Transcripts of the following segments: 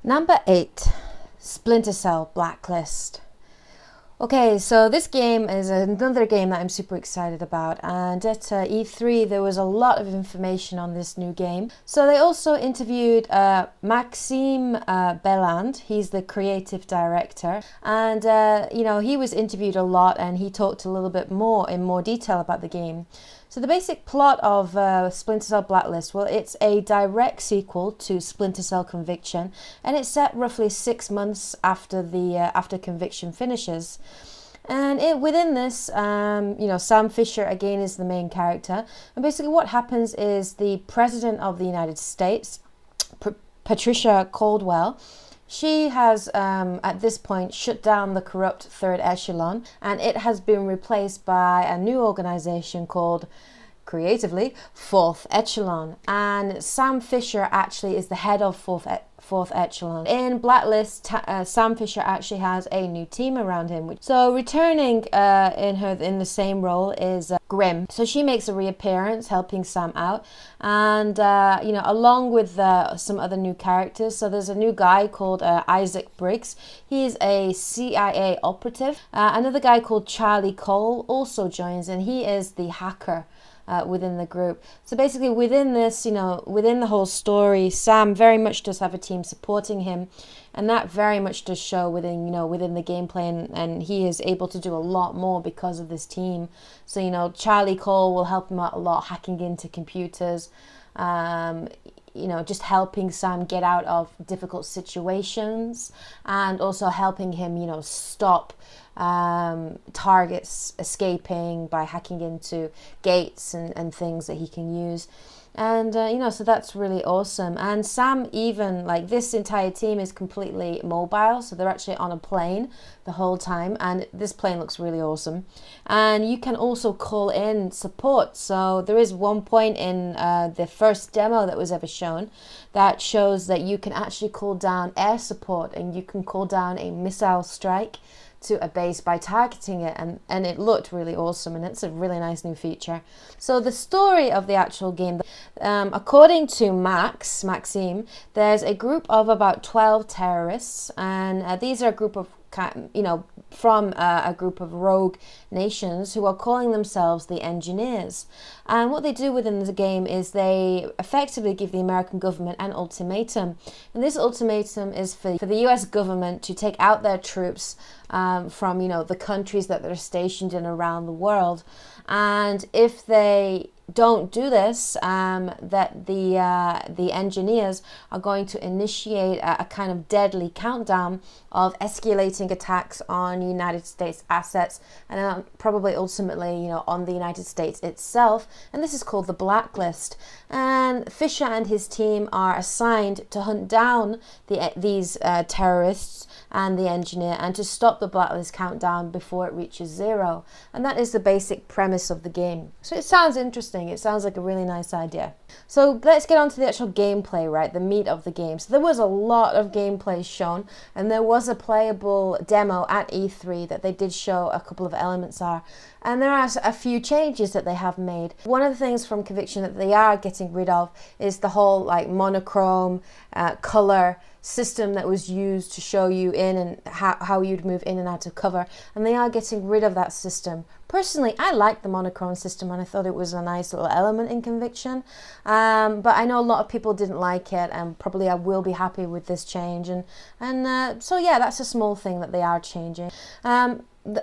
Number 8, Splinter Cell Blacklist. Okay, so this game is another game that I'm super excited about, and at E3 there was a lot of information on this new game. So they also interviewed Maxime Belland. He's the creative director, and he was interviewed a lot, and he talked a little bit more in more detail about the game. So the basic plot of Splinter Cell Blacklist, well, it's a direct sequel to Splinter Cell Conviction, and it's set roughly 6 months after after Conviction finishes. And within this, Sam Fisher again is the main character, and basically what happens is the President of the United States, Patricia Caldwell. She has, at this point, shut down the corrupt third echelon, and it has been replaced by a new organization called, creatively, Fourth Echelon. And Sam Fisher actually is the head of Fourth Echelon. In Blacklist, Sam Fisher actually has a new team around him. So returning in the same role is Grimm. So she makes a reappearance, helping Sam out, and along with some other new characters. So there's a new guy called Isaac Briggs. He's a CIA operative. Another guy called Charlie Cole also joins, and he is the hacker within the group. So basically within this, within the whole story, Sam very much does have a team supporting him, and that very much does show within the gameplay, and he is able to do a lot more because of this team. So Charlie Cole will help him out a lot, hacking into computers, just helping Sam get out of difficult situations, and also helping him stop targets escaping by hacking into gates and things that he can use. And so that's really awesome. And Sam, even like, this entire team is completely mobile, so they're actually on a plane the whole time, and this plane looks really awesome. And you can also call in support. So there is one point in the first demo that was ever shown that shows that you can actually call down air support, and you can call down a missile strike to a base by targeting it, and it looked really awesome, and it's a really nice new feature. So the story of the actual game, according to Maxime, there's a group of about 12 terrorists, and these are a group of from a group of rogue nations who are calling themselves the Engineers. And what they do within the game is they effectively give the American government an ultimatum. And this ultimatum is for the US government to take out their troops from the countries that they're stationed in around the world. And if they don't do this, that the Engineers are going to initiate a kind of deadly countdown of escalating attacks on United States assets, and probably ultimately on the United States itself. And this is called the Blacklist. And Fisher and his team are assigned to hunt down these terrorists and the Engineer, and to stop the Blacklist countdown before it reaches 0. And that is the basic premise of the game. So it sounds interesting. It sounds like a really nice idea. So let's get on to the actual gameplay, right? The meat of the game. So there was a lot of gameplay shown, and there was a playable demo at E3 that they did show a couple of elements are. And there are a few changes that they have made. One of the things from Conviction that they are getting rid of is the whole monochrome color system that was used to show you in and how you'd move in and out of cover, and they are getting rid of that system. Personally, I like the monochrome system, and I thought it was a nice little element in Conviction, but I know a lot of people didn't like it, and probably I will be happy with this change, so yeah, that's a small thing that they are changing.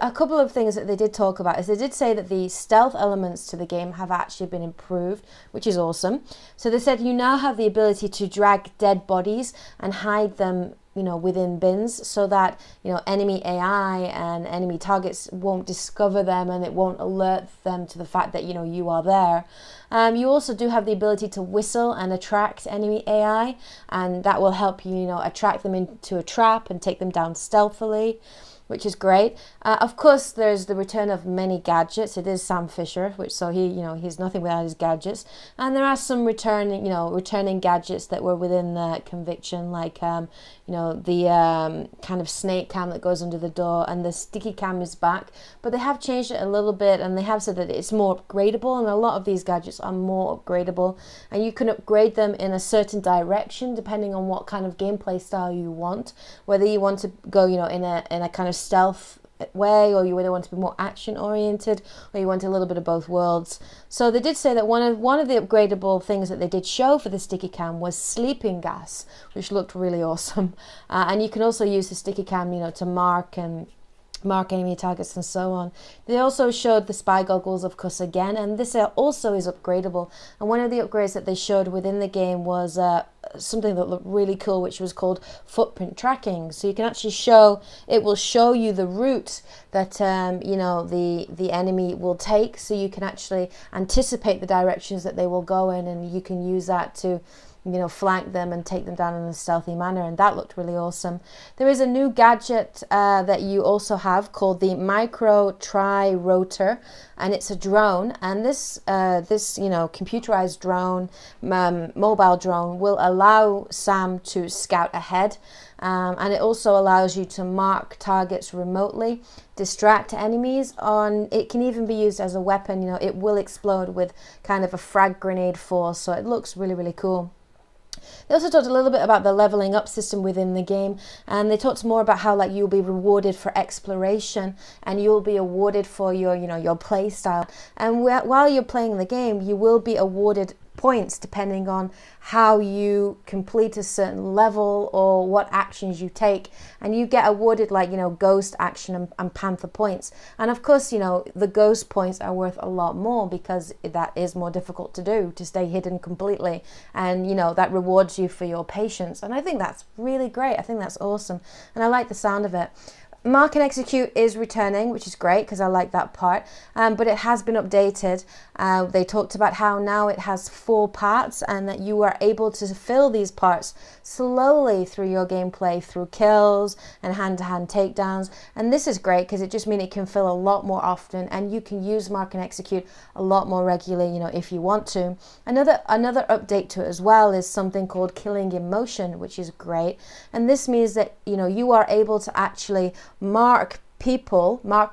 A couple of things that they did talk about is they did say that the stealth elements to the game have actually been improved, which is awesome. So they said you now have the ability to drag dead bodies and hide them within bins, so that enemy AI and enemy targets won't discover them, and it won't alert them to the fact that you are there. You also do have the ability to whistle and attract enemy AI, and that will help you attract them into a trap and take them down stealthily. which is great. Of course, there's the return of many gadgets. It is Sam Fisher, which so he's nothing without his gadgets. And there are some returning gadgets that were within the conviction, like the kind of snake cam that goes under the door, and the sticky cam is back. But they have changed it a little bit, and they have said that it's more upgradable, and a lot of these gadgets are more upgradable, and you can upgrade them in a certain direction depending on what kind of gameplay style you want. Whether you want to go, in a kind of stealth way, or you really want to be more action oriented, or you want a little bit of both worlds. So they did say that one of the upgradable things that they did show for the sticky cam was sleeping gas, which looked really awesome. And you can also use the sticky cam, to mark enemy targets and so on. They also showed the spy goggles, of course, again, and this also is upgradable. And one of the upgrades that they showed within the game was something that looked really cool, which was called footprint tracking. So you can actually it will show you the route that the enemy will take, so you can actually anticipate the directions that they will go in, and you can use that to flank them and take them down in a stealthy manner, and that looked really awesome. There is a new gadget that you also have called the Micro Tri-Rotor, and it's a drone, and this computerized drone, mobile drone, will allow Sam to scout ahead, and it also allows you to mark targets remotely, distract enemies. It can even be used as a weapon. It will explode with kind of a frag grenade force, so it looks really, really cool. They also talked a little bit about the leveling up system within the game, and they talked more about how you'll be rewarded for exploration, and you'll be awarded for your play style. And while you're playing the game, you will be awarded points depending on how you complete a certain level or what actions you take, and you get awarded ghost action and panther points. And of course, the ghost points are worth a lot more because that is more difficult to do, to stay hidden completely, and that rewards you for your patience. And I think that's really great. I think that's awesome, and I like the sound of it. Mark and Execute is returning, which is great because I like that part, but it has been updated. They talked about how now it has 4 parts, and that you are able to fill these parts slowly through your gameplay, through kills and hand-to-hand takedowns. And this is great because it just means it can fill a lot more often, and you can use Mark and Execute a lot more regularly, if you want to. Another update to it as well is something called Killing in Motion, which is great. And this means that you are able to actually mark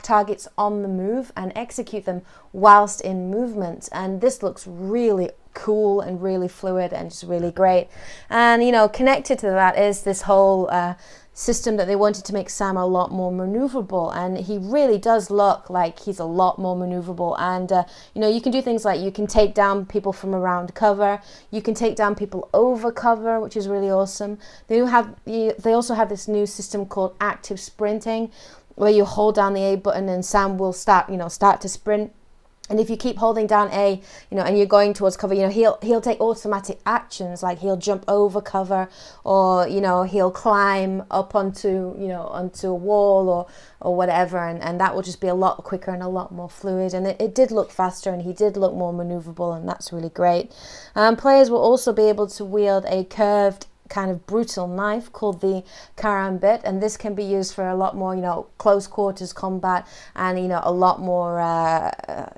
targets on the move and execute them whilst in movement, and this looks really cool and really fluid and just really great. And connected to that is this whole system that they wanted to make Sam a lot more maneuverable, and he really does look like he's a lot more maneuverable. And you can do things like you can take down people from around cover, you can take down people over cover, which is really awesome. They also have this new system called active sprinting, where you hold down the A button and Sam will start to sprint. And if you keep holding down A, and you're going towards cover, he'll take automatic actions, like he'll jump over cover, or he'll climb up onto a wall or whatever, and that will just be a lot quicker and a lot more fluid. And it did look faster, and he did look more maneuverable, and that's really great. Players will also be able to wield a curved kind of brutal knife called the karambit, and this can be used for a lot more close quarters combat, and a lot more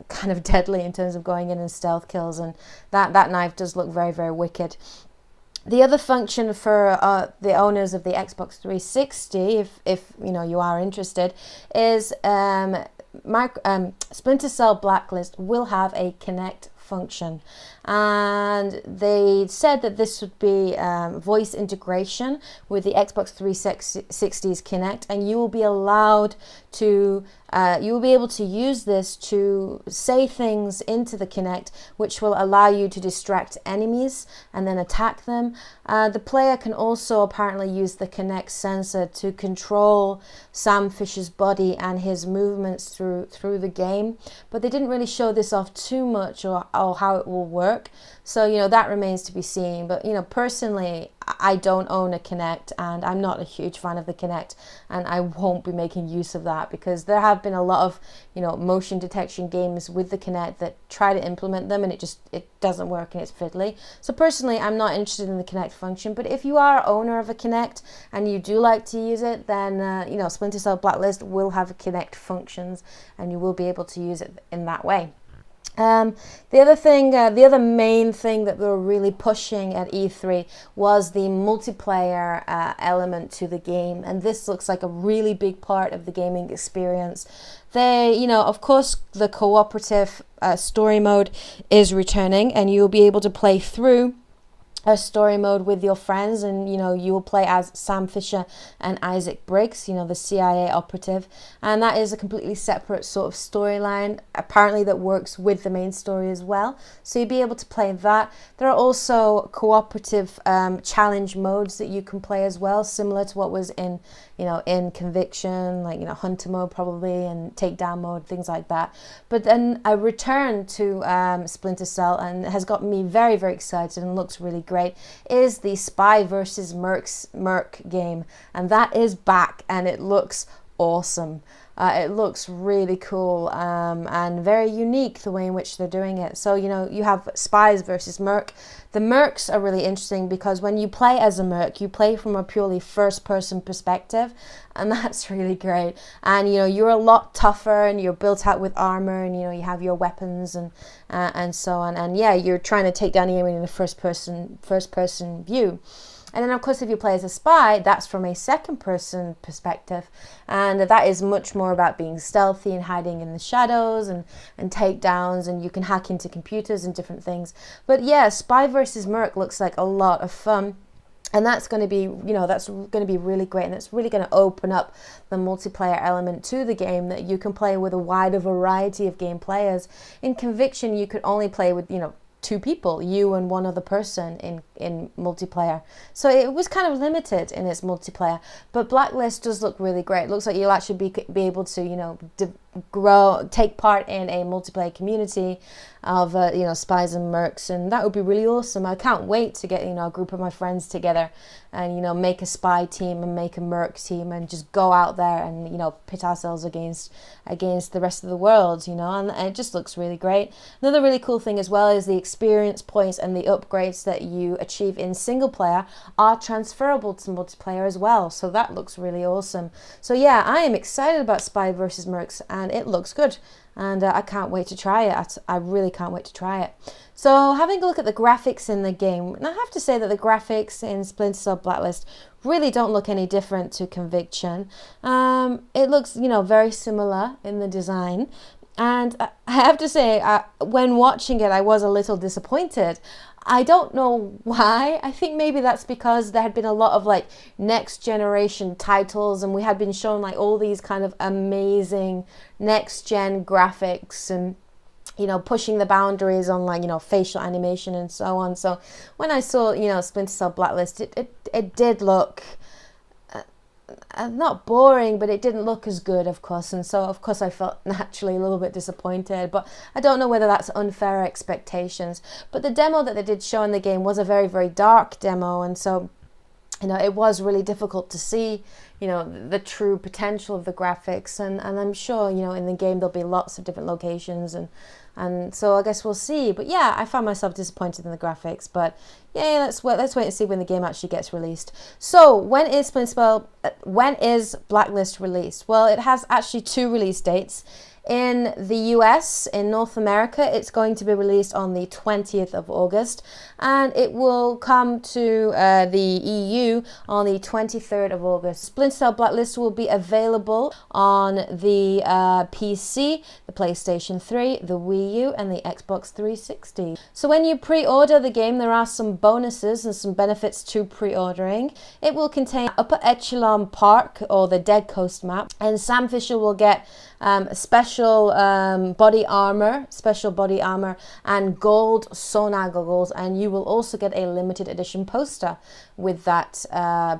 kind of deadly in terms of going in and stealth kills, and that knife does look very, very wicked. The other function for the owners of the Xbox 360, if you are interested, is Splinter Cell Blacklist will have a Kinect function, and they said that this would be voice integration with the Xbox 360's Kinect, and you will be allowed to you will be able to use this to say things into the Kinect, which will allow you to distract enemies and then attack them. The player can also apparently use the Kinect sensor to control Sam Fisher's body and his movements through the game, but they didn't really show this off too much or how it will work. So, you know, that remains to be seen. But, you know, personally, I don't own a Kinect, and I'm not a huge fan of the Kinect, and I won't be making use of that, because there have been a lot of, you know, motion detection games with the Kinect that try to implement them, and it doesn't work and it's fiddly. So personally, I'm not interested in the Kinect function. But if you are owner of a Kinect and you do like to use it, then you know, Splinter Cell Blacklist will have Kinect functions, and you will be able to use it in that way. The other main thing that they were really pushing at E3 was the multiplayer element to the game, and this looks like a really big part of the gaming experience. They, you know, of course, the cooperative story mode is returning, and you'll be able to play through a story mode with your friends, and you know, you will play as Sam Fisher and Isaac Briggs, you know, the CIA operative, and that is a completely separate sort of storyline, apparently, that works with the main story as well. So you'll be able to play that. There are also cooperative challenge modes that you can play as well, similar to what was in, you know, in Conviction, like, you know, Hunter mode probably, and Takedown mode, things like that. But then a return to Splinter Cell, and has got me very, very excited and looks really great, is the Spy versus Merc game, and that is back, and it looks awesome. It looks really cool and very unique, the way in which they're doing it. So, you know, you have Spies versus Merc. The Mercs are really interesting because when you play as a Merc, you play from a purely first-person perspective, and that's really great. And, you know, you're a lot tougher, and you're built out with armor, and, you know, you have your weapons and so on. And, yeah, you're trying to take down the enemy in a first-person view. And then, of course, if you play as a spy, that's from a second-person perspective. And that is much more about being stealthy and hiding in the shadows and takedowns, and you can hack into computers and different things. But, yeah, Spy versus Merc looks like a lot of fun. And that's going to be, you know, that's going to be really great. And it's really going to open up the multiplayer element to the game, that you can play with a wider variety of game players. In Conviction, you could only play with, you know, 2 people, you and one other person in multiplayer. So it was kind of limited in its multiplayer. But Blacklist does look really great. It looks like you'll actually be able to, you know, take part in a multiplayer community of, you know, spies and mercs, and that would be really awesome. I can't wait to get, you know, a group of my friends together and, you know, make a spy team and make a merc team and just go out there and, you know, pit ourselves against the rest of the world, you know, and it just looks really great. Another really cool thing as well is the experience points and the upgrades that you achieve in single player are transferable to multiplayer as well. So that looks really awesome. So yeah, I am excited about Spy versus Mercs, and it looks good. And I can't wait to try it. I really can't wait to try it. So having a look at the graphics in the game, and I have to say that the graphics in Splinter Cell Blacklist really don't look any different to Conviction. It looks, you know, very similar in the design. And I have to say, when watching it, I was a little disappointed. I don't know why. I think maybe that's because there had been a lot of like next generation titles, and we had been shown like all these kind of amazing next gen graphics, and, you know, pushing the boundaries on, like, you know, facial animation and so on. So when I saw, you know, Splinter Cell Blacklist, it did look not boring, but it didn't look as good, of course, and so of course I felt naturally a little bit disappointed. But I don't know whether that's unfair expectations. But the demo that they did show in the game was a very, very dark demo, and so, you know, it was really difficult to see, you know, the true potential of the graphics, and I'm sure, you know, in the game there'll be lots of different locations, and so I guess we'll see. But yeah, I found myself disappointed in the graphics, but yeah, let's wait and see when the game actually gets released. So when is Blacklist released? Well, it has actually 2 release dates. In the US, in North America, it's going to be released on the 20th of August, and it will come to the EU on the 23rd of August. Splinter Cell Blacklist will be available on the PC, the PlayStation 3, the Wii U, and the Xbox 360. So when you pre-order the game, there are some bonuses and some benefits to pre-ordering. It will contain Upper Echelon Park, or the Dead Coast map, and Sam Fisher will get a special special body armor, and gold sonar goggles, and you will also get a limited edition poster with that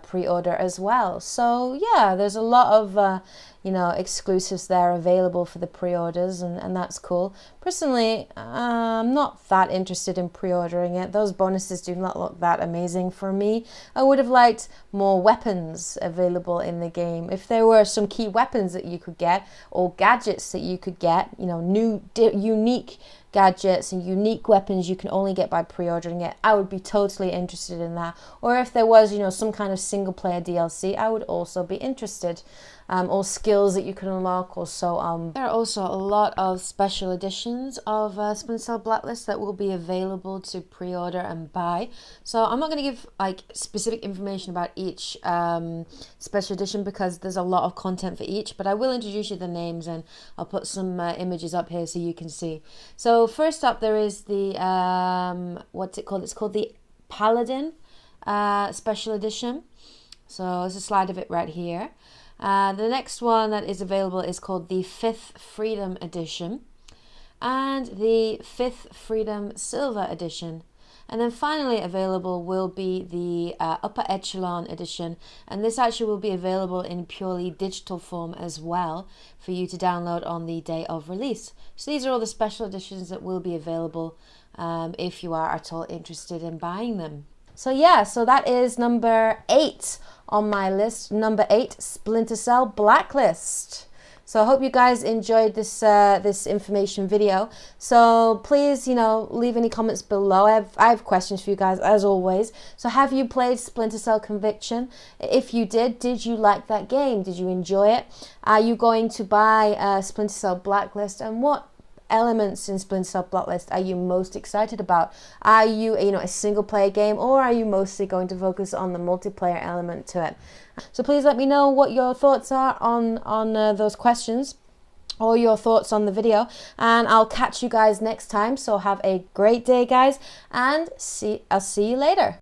pre-order as well. So yeah, there's a lot of exclusives there available for the pre-orders, and that's cool. Personally, I'm not that interested in pre-ordering it. Those bonuses do not look that amazing for me. I would have liked more weapons available in the game. If there were some key weapons that you could get, or gadgets that you could get, unique gadgets and unique weapons you can only get by pre-ordering it, I would be totally interested in that. Or if there was, some kind of single player DLC, I would also be interested. Or skills that you can unlock, or so on. There are also a lot of special editions of Splinter Cell Blacklist that will be available to pre-order and buy. So I'm not going to give specific information about each special edition because there's a lot of content for each, but I will introduce you the names, and I'll put some images up here so you can see. So first up, there is the what's it called? It's called the Paladin special edition. So there's a slide of it right here. The next one that is available is called the 5th Freedom Edition, and the 5th Freedom Silver Edition. And then finally available will be the Upper Echelon Edition, and this actually will be available in purely digital form as well for you to download on the day of release. So these are all the special editions that will be available if you are at all interested in buying them. So yeah, so that is number 8 on my list. Number 8, Splinter Cell Blacklist. So I hope you guys enjoyed this this information video. So please, leave any comments below. I have questions for you guys as always. So have you played Splinter Cell Conviction? If you did you like that game? Did you enjoy it? Are you going to buy Splinter Cell Blacklist? And what elements in Splinter Cell Blacklist are you most excited about? Are you a single player game, or are you mostly going to focus on the multiplayer element to it? So please let me know what your thoughts are on those questions, or your thoughts on the video, and I'll catch you guys next time. So have a great day, guys, and I'll see you later.